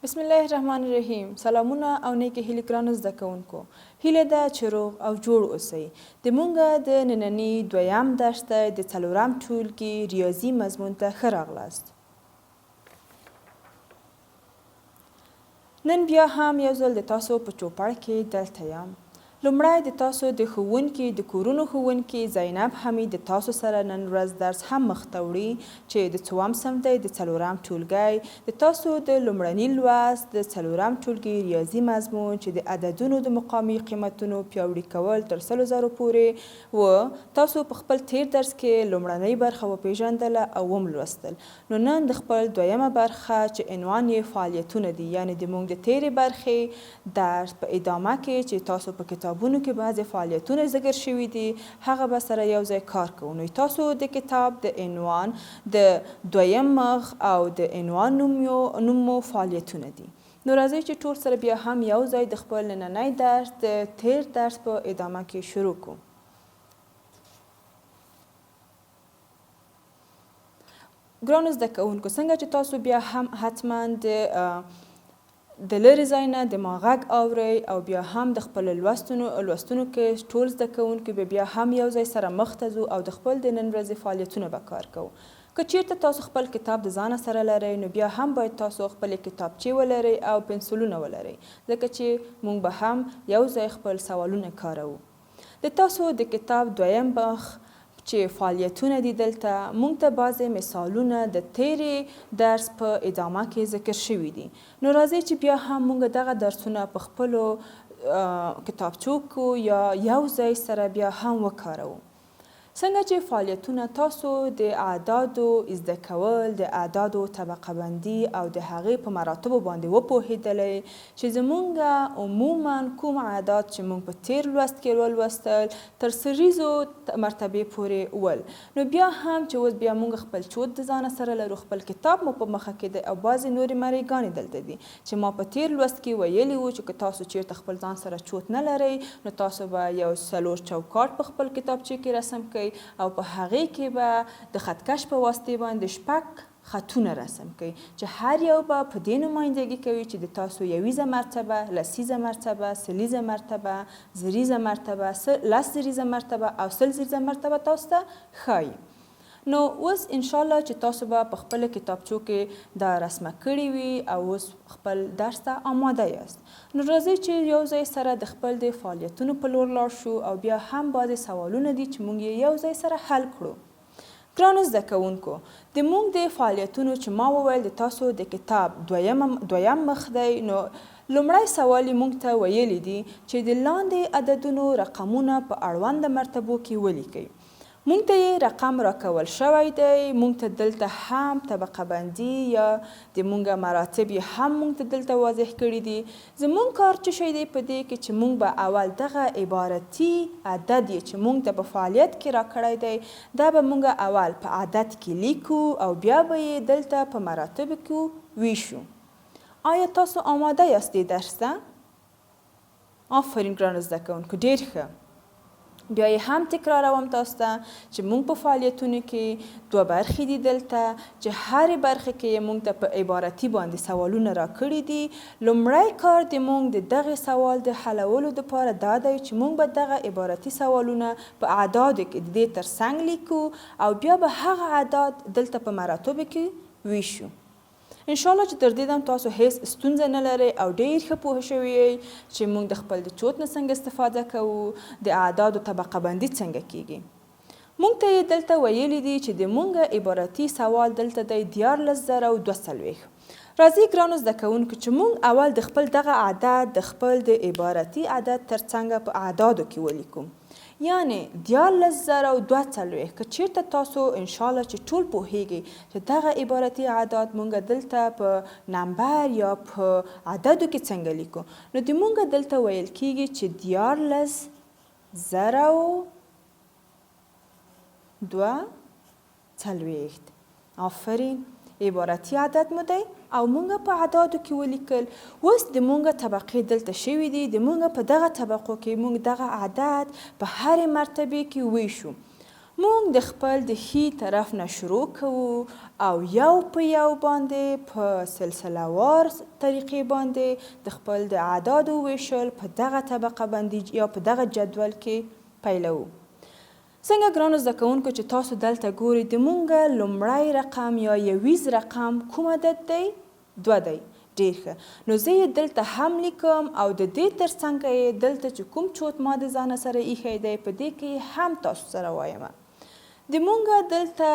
بسم الله الرحمن الرحیم. سلامونه او نیکې هیلې ګرانو زده کوونکو. هیله ده چې روغ او جوړ اوسئ. د مونږه د ننني دویم درس ته د څلورم ټولګي ریاضي مضمون ته ښه راغلاست. نن بیا هم یو ځل د تاسو په چوپړ کې دلته یم. لومړی د تاسو د ښوونکي د کورونو ښوونکي زینب حمید د تاسو سره نن ورځ درس هم مخته وړي چې د څوم صنف دی د څلورم ټولګی د تاسو د لومړني لوست د څلورم ټولګي ریاضي مضمون چې د عددونو د مقامي قیمتونو پیاوړي کول تر 100,000 پورې و. تاسو په خپل تیر درس کې لومړنۍ برخه وپیژندله او ولوستل. نو نن د خپل دویمه برخه چې عنوان یې فعالیتونه دي، یعنې د موږ د تیرې برخې درس په ادامه کې چې تاسو په کتابونو کې بعضې فعالیتونه ذکر شوي دي هغه به سره یو ځای کار کوو. نو تاسو د کتاب د عنوان د دویم مخ او د عنوان نوم مو فعالیتونه دي. نو راځئ چې ټول سره بیا هم یو ځای د خپل نننی درس د تیر درس په ادامه کې شروع کړو. ګرانو زده کوونکو، څنګه چې تاسو بیا هم حتما د لرې ځای نه د ما غږ اورئ او بیا هم د خپلو لوستونو کې ټول زده کوونکي به بیا هم یو ځای سره مخته ځو او د خپل د نن ورځې فعالیتونه به کار کوو. که چیرته تاسو خپل کتاب د ځانه سره لرئ نو بیا هم باید تاسو خپلې کتابچې ولرئ او پنسلونه ولرئ، ځکه چې موږ به هم یو ځای خپل سوالونه کاروو. د تاسو د کتاب دویم مخ چې فعالیتونه دي دلته موږ ته بعضې مثالونه د تیرې درس په ادامه کې ذکر شوي دي. نو راځئ چې بیا هم موږ دغه درسونه په خپلو کتابچو کې یا یو ځای سره بیا هم وکاروو. څنګه چې فعالیتونه تاسو د اعدادو زده کول، د اعدادو طبقه بندي او د هغې په مراتبو باندې وپوهېدلی چې زموږ عموما کوم اعداد چې موږ په تیر لوست کې ولوستل تر سریزو مرتبې پورې ول. نو بیا هم چې اوس بیا موږ خپل چوت د ځانه سره لرو، خپل کتاب مو په مخه کې دی او بعضې نورې مریګانې دلته دي چې ما په تیر لوست کې ویلي وو چې که تاسو چیرته خپل ځان سره چوت نه لرئ نو تاسو به یو 4 چوکاټ په خپل کتابچې کې رسم کوئ او په هغې کې به د خطکش په واسطې باندې 6 خطونه رسم کوي چې هر یو به په دې نمایندګي کوي چې د تاسو یویزه مرتبه، لسیزه مرتبه، سلیزه مرتبه، زریزه مرتبه، 10 زریزه مرتبه او 100 زریزه مرتبه تاسو ته ښایي. نو اوس انشاءالله چې تاسو به په خپل کتابچو کې دا رسمه کړې وي او اوس خپل درس ته آماده یاست. نو راځئ چې یو ځای سره د خپل د فعالیتونو په لور لاړ شو او بیا هم بعضې سوالونه دي چې موږ یې یو ځای سره حل کړو. ګرانو زده کوونکو، د موږ د فعالیتونو چې ما وویل د تاسو د کتاب دویم مخ دی، نو لومړی سوال یې موږ ته ویلی دي چې د لاندې عددونو رقمونه په اړونده مرتبو کې ولیکئ. موږ ته یې رقم راکول شوی دی، موږ ته دلته هم طبقه بندي یا د موږ مراتب یې هم موږ ته دلته واضح کړي دي. زموږ کار څه شی دی په دې کې چې موږ به اول دغه عبارتي عدد یې چې موږ ته په فعالیت کې راکړی دی دا به موږ اول په عدد کې لیکو او بیا به یې دلته په مراتبو کې ویشو. آیا تاسو آماده یاست دې درس ته؟ آفرین ګرانو زده کوونکو، ډېر ښه. بیا یې هم تکراروم تاسو ته چې موږ په فعالیتونو کې 2 برخې دي دلته چې هرې برخې کې یې موږ ته په عبارتي باندې سوالونه راکړي دي. لومړی کار د موږ د دغې سوال د حلولو دپاره دا دی چې موږ به دغه عبارتي سوالونه په اعدادو کې د دې تر څنګ لیکو او بیا به هغه اعداد دلته په مراتبو کې ویشو. انشاءالله چې تر دې دم تاسو هیڅ ستونزه نه لرئ او ډېر ښه پوه شوي یئ چې موږ د خپل د چوت نه څنګه استفاده کوو، د اعدادو طبقه بندي څنګه کیږي. موږ ته یې دلته ویلي دي چې د موږ عبارتي سوال دلته دی 14,042. راځئ ګرانو زده کوونکو چې موږ اول د خپل دغه عدد د خپل د عبارتي عدد تر څنګه په اعدادو کې ولیکو، یعنې 14,042. که چیرته تاسو انشاءالله چې ټول پوهیږئ چې دغه عبارتي اعداد موږ دلته په نمبر یا په عددو کې څنګه لیکو، نو د موږ دلته ویل کیږي چې 14,042. آفرین، عبارتي عدد مو دی او موږ په اعدادو کې ولیکل. اوس د موږ طبقې دلته شوي دي، د موږ په دغه طبقو کې موږ دغه عدد په هرې مرتبې کې ویشو. موږ د خپل د ښي طرف نه شروع کوو او یو په یو باندې په سلسله وار طریقې باندې د خپل د اعدادو ویشل په دغه طبقه باندې یا په دغه جدول کې پیلوو. څنګه ګرانو زده کوونکو چې تاسو دلته ګورئ د مونږ لومړی رقم یا یویز رقم کوم عدد دی؟ 2 دی. ډېر ښه. نو زه یې دلته هم لیکم او د دې ترڅنګ یې دلته چې کوم چوت ما د ځانه سره ایښی دی په دې کې هم تاسو سره وایم. د مونږ دلته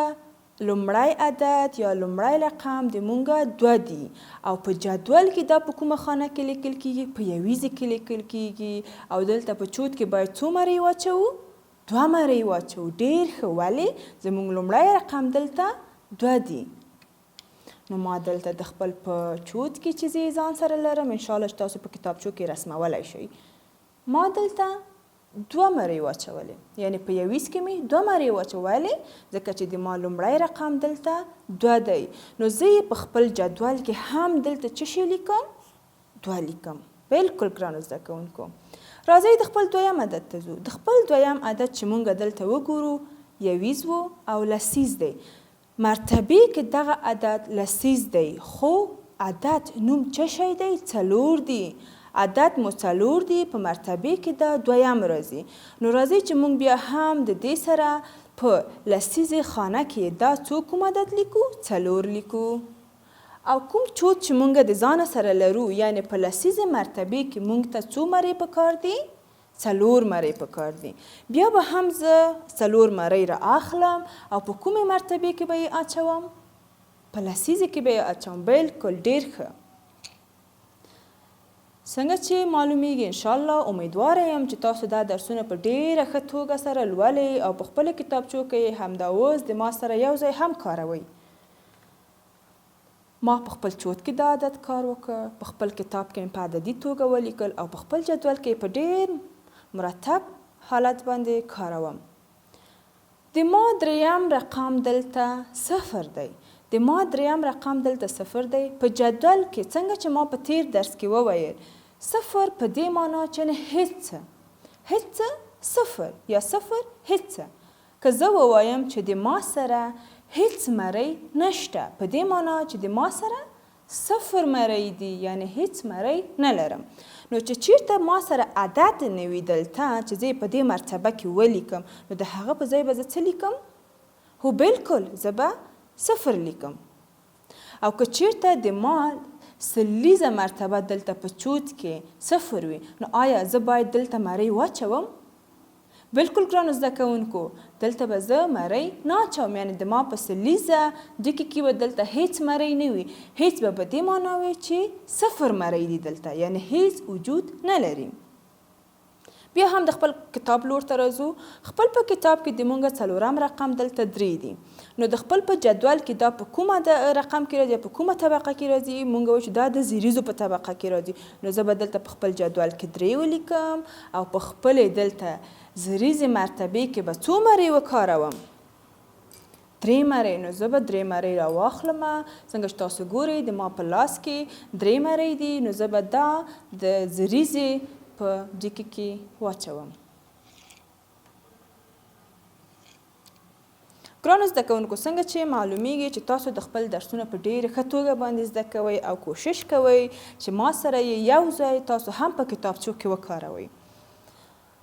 لومړی عدد یا لومړی رقم د مونږ 2 دی او په جدول کې دا په کومه خانه کې لیکل کیږي؟ په یویزې کې لیکل کیږي او دلته په چوت کې باید څو مرۍ واچوو؟ 2 مرۍ واچوو. ډېر ښه. ولې؟ زموږ لومړی رقم دلته 2 دی. نو ما دلته د خپل په چوت کې چې زه ځان سره لرم انشاءالله چې تاسو په کتابچو کې رسمولی شئ. ما دلته 2 مرۍ واچولې، یعنې په یویز کې مې 2 مرۍ واچولې ځکه چې د ما لومړی رقم دلته 2 دی. نو زه یې په خپل جدول کې هم دلته څه شی لیکم؟ 2 لیکم. بلکل ګرانو زده کوونکو. راځئ د خپل دویم عدد ته ځو. د خپل دویم عدد چې مونږ دلته وګورو یویز و او لسیز دی. مرتبې کې دغه عدد لسیز دی خو عدد نوم څه شی دی؟ 4 دی. عدد مو 4 دی، په مرتبې کې دا دویم راځي. نو راځئ چې مونږ بیا هم د دې سره په لسیزې خانه کې دا کوم عدد لیکو؟ 4 لیکو. او کوم چوت چې مونږ د ځانه سره لرو یعنې په لسیزې مرتبې کې مونږ ته څو مرۍ پکار دي؟ 4 مرۍ پکار دي. بیا به هم زه 4 مرۍ را اخلم او په کومې مرتبې کې به یې اچوم؟ په لسیزې کې به یې اچوم. بلکل. ډېر ښه. څنګه چې معلومیږي انشاءالله امیدواره یم چې تاسو دا درسونه په ډیره ښه توګه سره لولئ او په خپله کتابچو کې همدا اوس د ما سره یو ځای هم کاروئ. ما په خپل چوت کې دا عدد کار وکړ، په خپل کتاب کې مې په عددي توګه ولیکل او په خپل جدول کې په ډیر مرتب حالت باندې کاروم. د ما دریم رقم دلته 0 دی. د ما دریم رقم دلته 0 دی. په جدول کې څنګه چې ما په تیر درس کې وویل 0 په دې معنا چې نه هیڅ 0 یا 0 هیڅ. که زه ووایم چې د ما سره هیڅ مرۍ نشته په دې معنا چې د ما سره 0 مرۍ دي یعنی هیڅ مرۍ نه لرم. نو چې چیرته ما سره عدد نه وي دلته چې زه په دې مرتبه کې ولیکم نو د هغه په ځای به زه څه لیکم؟ هو بلکل زه به 0 لیکم. او که چیرته د ما سلیزه مرتبه دلته په چوت کې 0 وي نو آیا زه باید دلته مرۍ واچوم؟ بلکل ګرانو زده کوونکو دلته به زه مرۍ نه اچوم. یعنې د ما په سلیزه ډکې کې به دلته هیڅ مرۍ نه وي. هیڅ به په دې معنا وي چې 0 مرۍ دي دلته یعنې هیڅ وجود نه لري. بیا هم د خپل کتاب لور ته راځو. خپل په کتاب کې د مونږ 4م رقم دلته 3 دی. نو د خپل په جدول کې دا په کومه رقم کې راځي په کومه طبقه کې راځي؟ مونږ وایو چې دا د زیریزو په طبقه کې راځي. نو زه به دلته په خپل جدول کې 3 ولیکم او په خپلې دلته زیریزې مرتبې کې به څو مرۍ وکاروم؟ 3 مرۍ. نو زه به 3 مرۍ راواخلم. څنګه چې تاسو ګورئ د ما په لاس کې 3 مرۍ دي. نو زه به دا د زیریزې په ډکې کې واچوم. ګرانو زده کوونکو څنګه چې معلومیږي چې تاسو د خپل درسونه په ډیره ښه توګه باندې زده کوئ او کوشش کوئ چې ما سره یې یو ځای تاسو هم په کتابچو کې وکاروئ.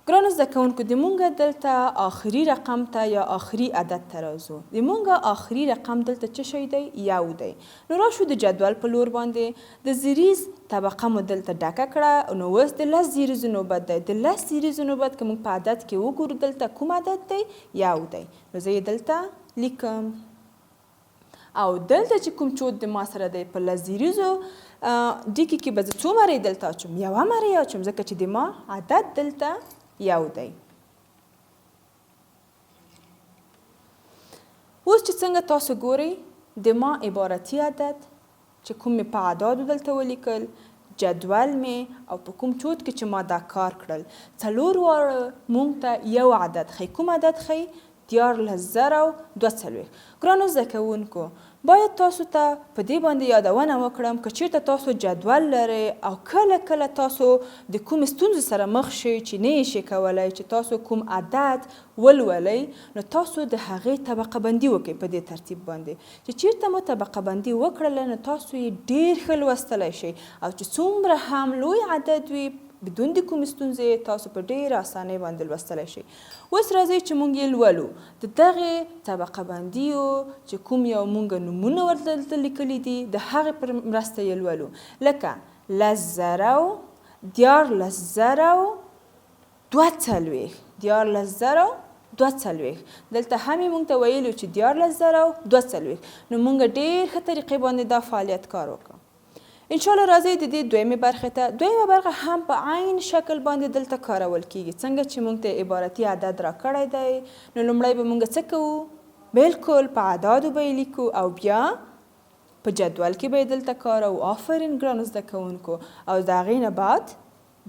ګرانو زده کوونکو د مونږ دلته آخري رقم ته یا آخري عدد ته راځو. د مونږ آخري رقم دلته څه شی دی؟ 1 دی. نو راشو د جدول په لور باندې د زیریز طبقه مو دلته ډکه کړه. نو اوس د 10 زیریزو نوبت دی. د 10 زیریزو نوبت که موږ په عدد کې وګورو دلته کوم عدد دی؟ 1 دی. نو زه یې دلته لیکم او دلته چې کوم چوت د ما سره دی په 10 زیریزو ډکې کې به زه څو مرۍ دلته اچوم؟ 1 مرۍ اچوم ځکه چې د ما عدد دلته 1 دی. اوس چې څنګه تاسو ګورئ د ما عبارتي عدد چې کوم مې په اعدادو دلته ولیکل جدول مې او په کوم چوت کې چې ما دا کار کړل 4 واره مونږ ته یو عدد ښیي. کوم عدد ښیي؟ 14,240. ګرانو زده کوونکو باید تاسو ته په دې باندې یادونه وکړم که چیرته تاسو جدول لرئ او کله کله تاسو د کومې ستونزې سره مخ شئ چې نه یې شئ کولی چې تاسو کوم عدد ولولئ نو تاسو د هغې طبقه بندي وکړئ په دې ترتیب باندې چې چیرته مو طبقه بندي وکړله نو تاسو یې ډېر ښه لوستلی شئ او چې څومره هم لوی عدد وي بدون د کومې ستونزې تاسو په ډېره اسانۍ باندې لوستلی شئ. اوس راځئ چې موږ یې لولو. د دغې طبقه بندیو چې کوم یو موږ نومونه ورته لیکلي دي د هغې پر مرسته یې لولو. لکه لس زره دیارلس زره دوه څلوېښت دیارلس زره دوه څلوېښت. دلته هم یې موږ ته ویلي چې دیارلس زره دوه څلوېښت نو موږ ډېر ښه طریقې باندې دا فعالیت کار وکړو. انشاءالله راځئ د دې دویمې برخې ته. دویمه برخه هم په عین شکل باندې دلته کارول کیږي. څنګه چې موږ ته عبارتي عدد راکړی دی نو لومړی به موږ څه کوو؟ بالکل په اعدادو به یې لیکو او بیا په جدول کې به یې دلته کارو. آفرین ګرانو زده کوونکو. او د هغې نه بعد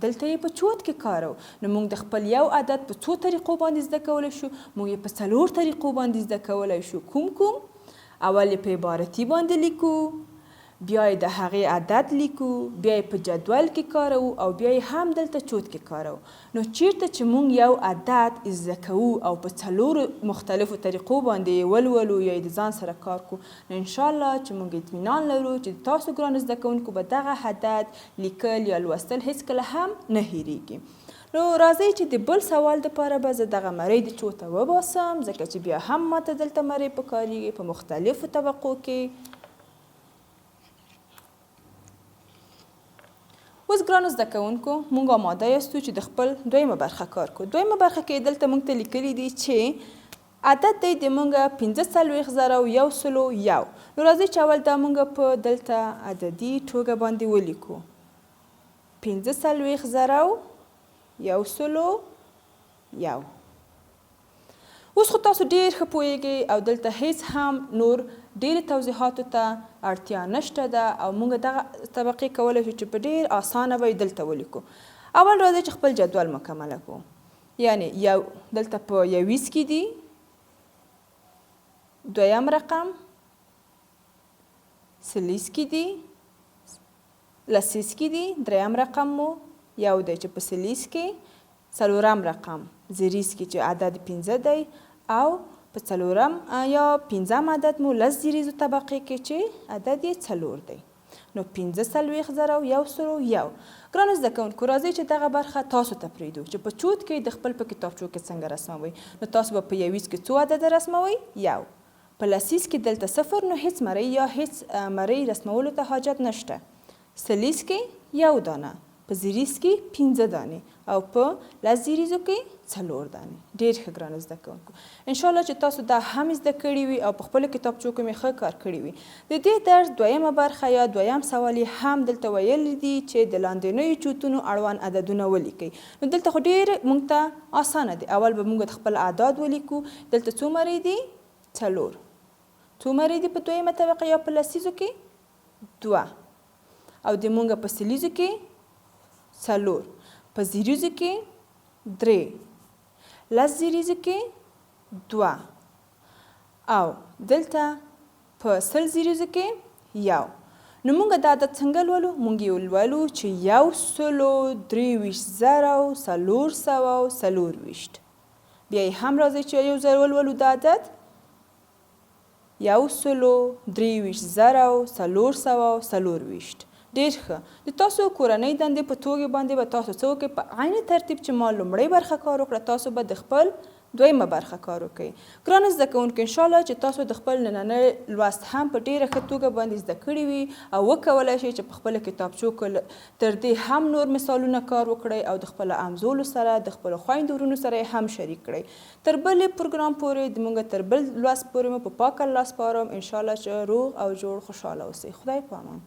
دلته یې په چوت کې کارو. نو موږ د خپل یو عدد په څو طریقو باندې زده کولی شو؟ موږ یې په 4 طریقو باندې زده کولی شو. کوم؟ اول یې په عبارتي باندې لیکو، بیا یې د هغې عدد لیکو، بیا یې په جدول کې کارو او بیا یې هم دلته چوت کې کارو. نو چیرته چې موږ یو عدد زده کوو او په 4 مختلفو طریقو باندې یې ولولو یا یې د ځان سره کار کو نو انشاءالله چې موږ اطمینان لرو چې تاسو ګرانو زده کوونکو به دغه عدد لیکل یا لوستل هیڅکله هم نه هیریږي. نو راځئ چې د بل سوال دپاره به زه دغه مرۍ د چوته وباسم ځکه چې بیا هم ماته دلته مرۍ پکارېږي په مختلفو طبقو کې. اوس ګرانو زده کوونکو موږ آماده یاستو چې د خپل دویمه برخه کار کوو. دویمه برخه کې دلته موږ ته لیکلي دي چې عدد دی د موږ 45,101. نو راځئ چې اول دا موږ په دلته عددي توګه باندې ولیکو. 45,101. اوس خو تاسو ډېر ښه پوهیږئ او دلته هیڅ هم نور ډېرې توضیحاتو ته اړتیا نشته ده او موږ دغه طبقې کولی شو چې په ډېر اسانه به یې دلته ولیکو. اول راځئ چې خپل جدول مکمله کړو. یعنې یو دلته په یویز کې دي، دویم رقم سلیس کې دي، لسیز کې دي، دریم رقم مو یو دی چې په سلیس کې، څلورم رقم زیریز کې چې عدد 15 دی او په څلورم یا 15م عدد مو لس زیریزو طبقې کې چې عدد یې 4 دی. نو 45,101. ګرانو زده کوونکو راځئ چې دغه برخه تاسو ته پرېږدو چې په چوت کې د خپل په کتابچو کې څنګه رسموئ. نو تاسو به په یویز کې څو عدده رسموئ؟ یو. په لسیز کې دلته 0 نو هیڅ مرۍ یا هیڅ مرۍ رسمولو ته حاجت نشته. سلیس کې یو دانه، په زیریز کې 15 دانې او په لس زیریزو کې 4 دانې. ډېر ښه ګرانو زده کوونکو. انشاءالله چې تاسو دا هم زده کړي وي او په خپلو کتابچو کې مې ښه کار کړي وي. د دې درس دویمه برخه یا دویم سوال یې هم دلته ویلي دي چې د لاندنیو چوتونو اړوند عددونه ولیکئ. نو دلته خو ډېر موږ ته اسانه دی. اول به موږ خپل اعداد ولیکو. دلته څو مرۍ دي؟ 4. څو مرۍ دي په دویمه طبقه یا په لسیزو کې؟ 2. او د موږ په سلیزو کې 4. په زیریزو کې 3. لس زیریزو کې 2 او دلته په سل زیریزو کې 1. نو موږ دا عدد څنګه لولو؟ موږ یې لولو چې 123,424. بیا یې هم راځئ چې یو ځل ولولو دا عدد 123,424. ډېر ښه. د تاسو کورنۍ دندې په توګه باندې به تاسو څه وکړئ؟ په عین ترتیب چې ما لومړۍ برخه کار وکړه تاسو به د خپل دویمه برخه کار وکړئ. ګرانو زده کوونکو انشاءالله چې تاسو د خپل نننی لوست هم په ډېره ښه توګه باندې زده کړي وي او وکولی شئ چې په خپلو کتابچو کې تر دې هم نور مثالونه کار وکړئ او د خپلو همزولو سره د خپلو خویندو ورونو سره یې هم شریک کړئ. تر بلې پروګرام پورې موږ تر بل لوست پورې مو په پاک الله سپارم. انشاءالله چې روغ او جوړ خوشحاله اوسئ. خدای په امان.